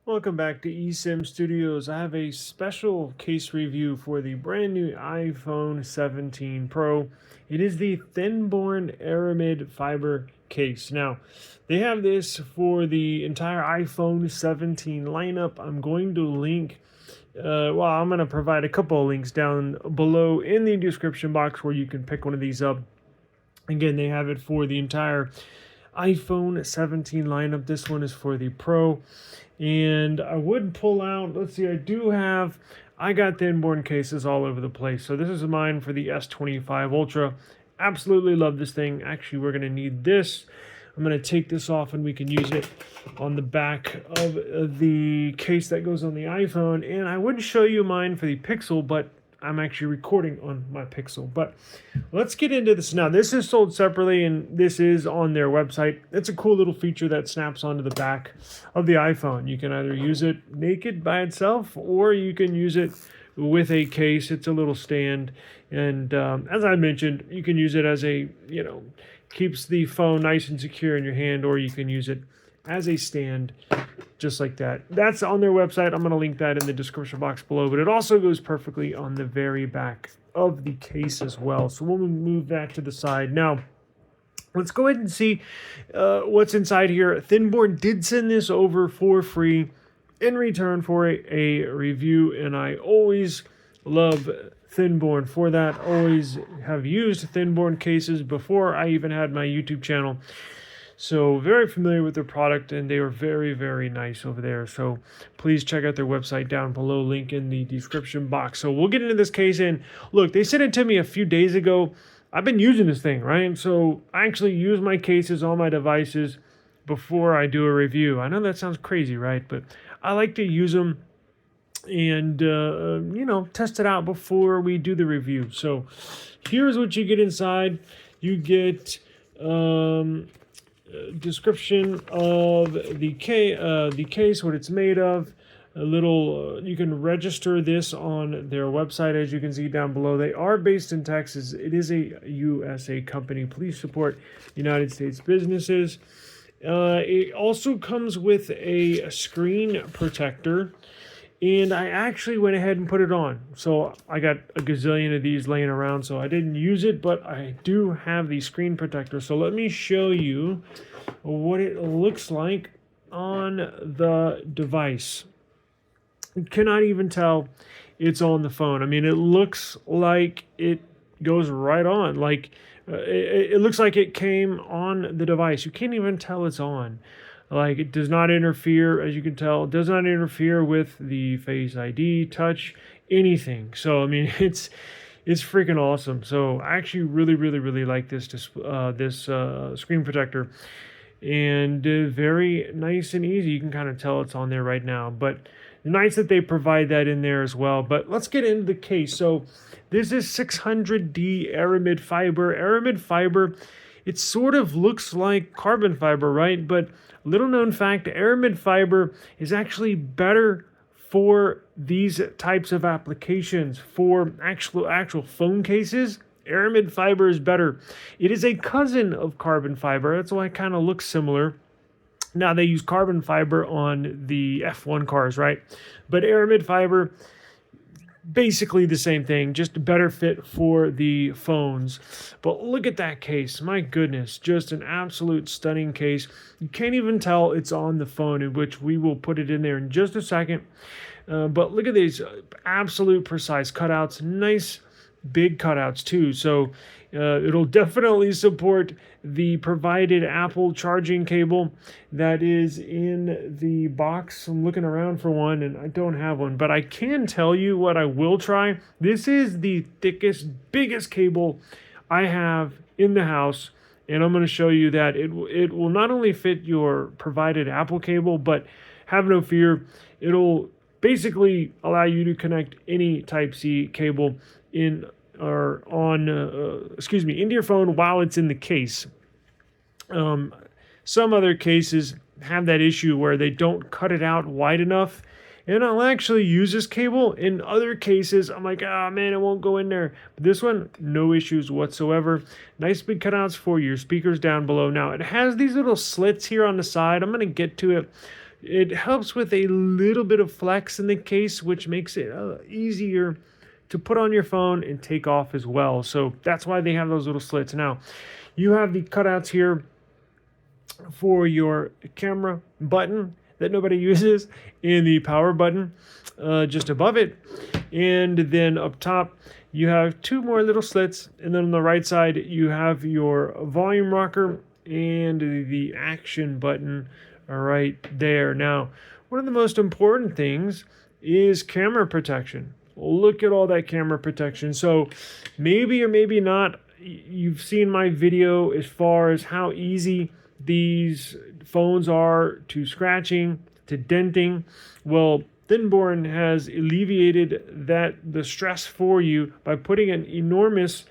Welcome back to eSIM Studios. I have a special case review for the brand new iPhone 17 Pro. It is the Thinborne Aramid fiber case. Now, they have this for the entire iPhone 17 lineup. I'm going to link I'm going to provide a couple of links down below in the description box where you can pick one of these up. Again, they have it for the entire iPhone 17 lineup. This one is for the Pro. And I would pull out, let's see, I got Thinborne cases all over the place. So this is mine for the S25 Ultra. Absolutely love this thing. Actually, we're going to need this. I'm going to take this off and we can use it on the back of the case that goes on the iPhone. And I would show you mine for the Pixel, but I'm actually recording on my Pixel. But let's get into this now. This is sold separately and this is on their website. It's a cool little feature that snaps onto the back of the iPhone. You can either use it naked by itself or you can use it with a case. It's a little stand. And as I mentioned, you can use it as keeps the phone nice and secure in your hand, or you can use it as a stand just like that. That's on their website. I'm going to link that in the description box below, but it also goes perfectly on the very back of the case as well. So we'll move that to the side. Now, let's go ahead and see what's inside here. Thinborne did send this over for free in return for a review, and I always love Thinborne for that. Always have used Thinborne cases before I even had my YouTube channel. So very familiar with their product, and they are very, very nice over there. So please check out their website down below, link in the description box. So we'll get into this case. And look, they sent it to me a few days ago. I've been using this thing, right? So I actually use my cases on my devices before I do a review. I know that sounds crazy, right? But I like to use them and test it out before we do the review. So here's what you get inside. You get description of the case, what it's made of, a little you can register this on their website, as you can see down below. They are based in Texas. It is a USA company. Please support United States businesses. It also comes with a screen protector, and I actually went ahead and put it on. So I got a gazillion of these laying around, so I didn't use it, but I do have the screen protector. So let me show you what it looks like on the device. You cannot even tell it's on the phone. I mean, it looks like it goes right on. Like it looks like it came on the device. You can't even tell it's on. Like, it does not interfere, as you can tell, it does not interfere with the Face ID, touch, anything. So, I mean, it's freaking awesome. So, I actually really, really, really like this screen protector. And very nice and easy. You can kind of tell it's on there right now. But nice that they provide that in there as well. But let's get into the case. So, this is 600D Aramid fiber. Aramid fiber, it sort of looks like carbon fiber, right? But little known fact, Aramid fiber is actually better for these types of applications. For actual phone cases, Aramid fiber is better. It is a cousin of carbon fiber. That's why it kind of looks similar. Now, they use carbon fiber on the F1 cars, right? But Aramid fiber, basically the same thing, just a better fit for the phones. But look at that case. My goodness, just an absolute stunning case. You can't even tell it's on the phone, in which we will put it in there in just a second. But look at these absolute precise cutouts. Nice big cutouts too. So it'll definitely support the provided Apple charging cable that is in the box. I'm looking around for one and I don't have one, but I can tell you what I will try. This is the thickest, biggest cable I have in the house, and I'm going to show you that it will not only fit your provided Apple cable, but have no fear, it'll basically allow you to connect any Type-C cable into your phone while it's in the case. Some other cases have that issue where they don't cut it out wide enough, and I'll actually use this cable. In other cases, I'm like, oh man, it won't go in there. But this one, no issues whatsoever. Nice big cutouts for your speakers down below. Now, it has these little slits here on the side. I'm going to get to it It helps with a little bit of flex in the case, which makes it easier to put on your phone and take off as well. So that's why they have those little slits. Now, you have the cutouts here for your camera button that nobody uses, and the power button just above it. And then up top, you have two more little slits. And then on the right side, you have your volume rocker and the action button right there. Now, one of the most important things is camera protection. Look at all that camera protection. So maybe or maybe not, you've seen my video as far as how easy these phones are to scratching, to denting. Well, Thinborne has alleviated the stress for you by putting an enormous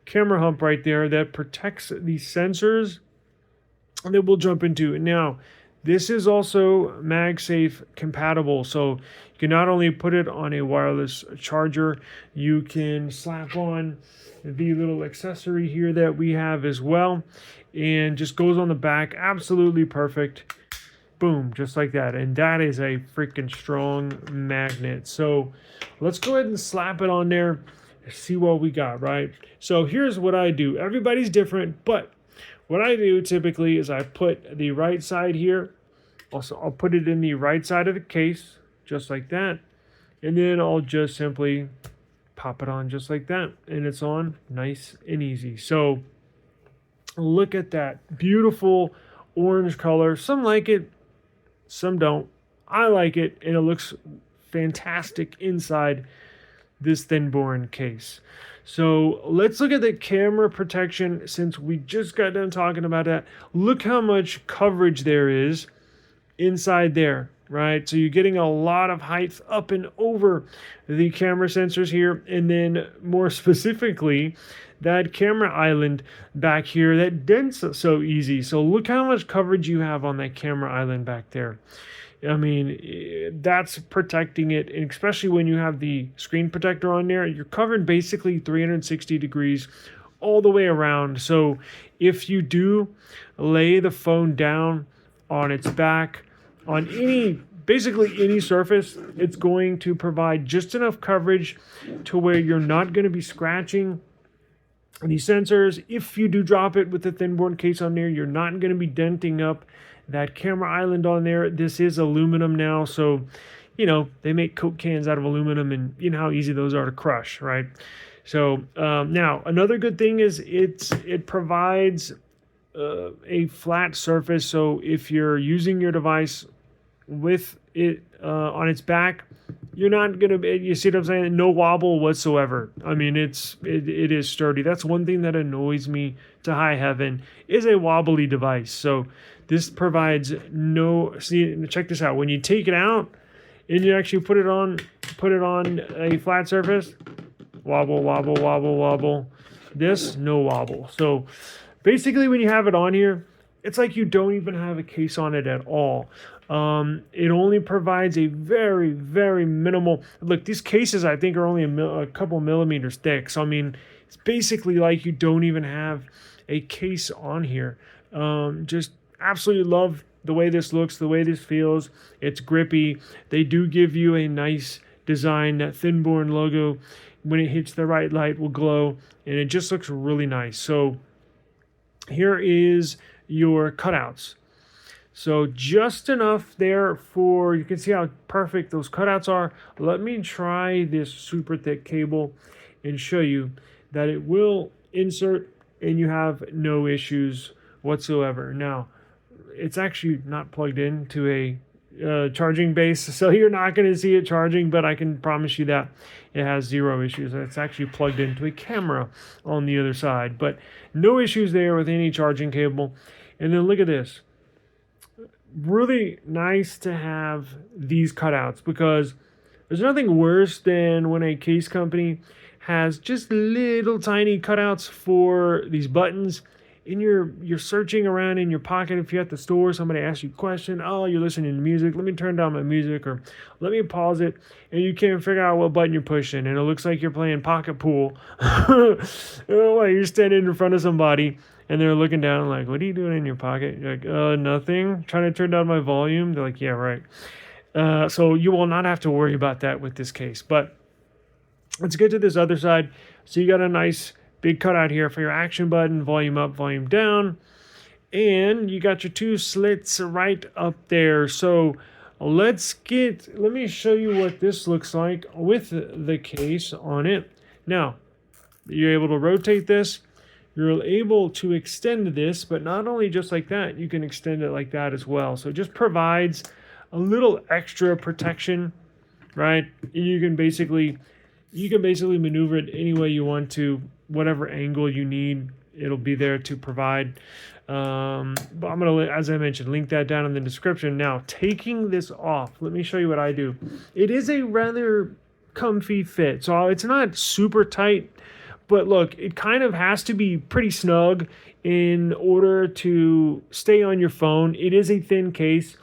camera hump right there that protects the sensors that we'll jump into. Now, this is also MagSafe compatible, so you can not only put it on a wireless charger, you can slap on the little accessory here that we have as well, and just goes on the back. Absolutely perfect. Boom, just like that. And that is a freaking strong magnet. So let's go ahead and slap it on there and see what we got, right? So here's what I do. Everybody's different, but what I do typically is I put the right side here. Also, I'll put it in the right side of the case, just like that. And then I'll just simply pop it on just like that. And it's on nice and easy. So look at that beautiful orange color. Some like it, some don't. I like it, and it looks fantastic inside this Thinborne case. So let's look at the camera protection since we just got done talking about that. Look how much coverage there is inside there, right? So you're getting a lot of height up and over the camera sensors here. And then more specifically, that camera island back here that dents so easy. So look how much coverage you have on that camera island back there. I mean, that's protecting it, and especially when you have the screen protector on there, you're covered basically 360 degrees all the way around. So if you do lay the phone down on its back, on basically any surface, it's going to provide just enough coverage to where you're not going to be scratching the sensors. If you do drop it with the Thinborne case on there, you're not going to be denting up that camera island on there. This is aluminum now, so they make Coke cans out of aluminum, and you know how easy those are to crush, right? So now another good thing is it provides a flat surface. So if you're using your device with it on its back, you're not gonna, you see what I'm saying? No wobble whatsoever. I mean, it is sturdy. That's one thing that annoys me to high heaven, is a wobbly device. So this provides check this out. When you take it out and you actually put it on a flat surface, wobble, wobble, wobble, wobble. This, no wobble. So basically when you have it on here, it's like you don't even have a case on it at all. It only provides a very, very minimal, look, these cases I think are only a couple millimeters thick. So I mean, it's basically like you don't even have a case on here. Just absolutely love the way this looks, the way this feels. It's grippy. They do give you a nice design. That Thinborne logo, when it hits the right light, will glow, and it just looks really nice. So here is your cutouts. So just enough there for, you can see how perfect those cutouts are. Let me try this super thick cable and show you that it will insert and you have no issues whatsoever. Now, it's actually not plugged into a charging base, so you're not going to see it charging, but I can promise you that it has zero issues. It's actually plugged into a camera on the other side, but no issues there with any charging cable. And then look at this. Really nice to have these cutouts, because there's nothing worse than when a case company has just little tiny cutouts for these buttons, and you're searching around in your pocket. If you're at the store, somebody asks you a question, oh, you're listening to music, let me turn down my music, or let me pause it, and you can't figure out what button you're pushing, and it looks like you're playing pocket pool. You're standing in front of somebody and they're looking down like, what are you doing in your pocket? You're like, nothing. Trying to turn down my volume. They're like, yeah, right. So you will not have to worry about that with this case. But let's get to this other side. So you got a nice big cutout here for your action button, volume up, volume down. And you got your two slits right up there. So let me show you what this looks like with the case on it. Now, you're able to rotate this. You're able to extend this, but not only just like that, you can extend it like that as well. So it just provides a little extra protection, right? You can basically maneuver it any way you want to, whatever angle you need, it'll be there to provide. But I'm gonna, as I mentioned, link that down in the description. Now, taking this off, let me show you what I do. It is a rather comfy fit, so it's not super tight, but look, it kind of has to be pretty snug in order to stay on your phone. It is a thin case,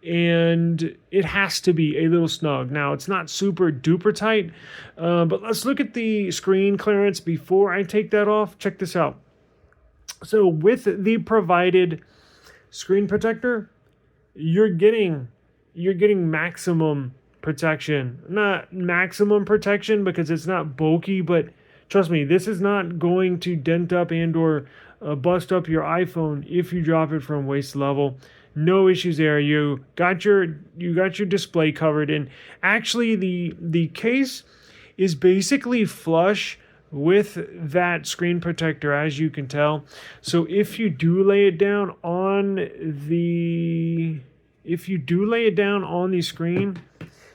and it has to be a little snug. Now, it's not super duper tight, but let's look at the screen clearance before I take that off. Check this out. So with the provided screen protector, you're getting maximum protection. Not maximum protection because it's not bulky, but trust me, this is not going to dent up and or bust up your iPhone if you drop it from waist level. No issues there. You got your display covered, and actually the case is basically flush with that screen protector, as you can tell. So if you do lay it down on the screen,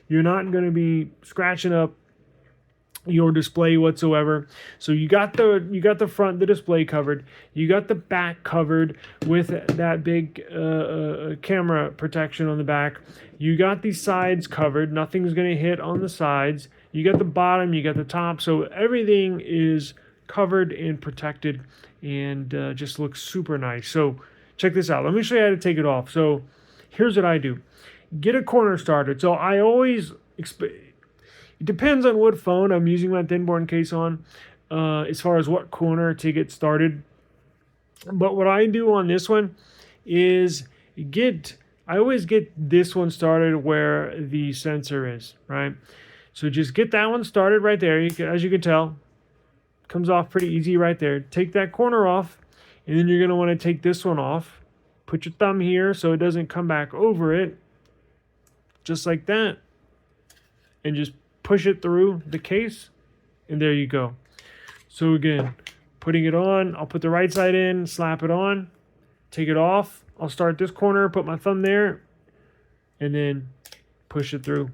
you're not going to be scratching up your display whatsoever. So you got the front, the display covered. You got the back covered with that big camera protection on the back. You got the sides covered. Nothing's going to hit on the sides. You got the bottom, you got the top. So everything is covered and protected, and just looks super nice. So check this out. Let me show you how to take it off. So here's what I do. Get a corner started. So I always it depends on what phone I'm using my Thinborne case on, as far as what corner to get started. But what I do on this one is I always get this one started where the sensor is, right? So just get that one started right there. As you can tell, comes off pretty easy right there. Take that corner off, and then you're going to want to take this one off. Put your thumb here so it doesn't come back over it, just like that, and just push it through the case, and there you go. So again, putting it on, I'll put the right side in, slap it on, take it off. I'll start this corner, put my thumb there, and then push it through.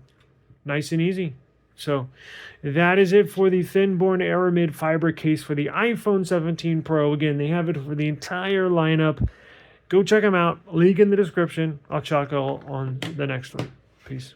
Nice and easy. So that is it for the Thinborne Aramid fiber case for the iPhone 17 Pro. Again, they have it for the entire lineup. Go check them out. Link in the description. I'll check on the next one. Peace.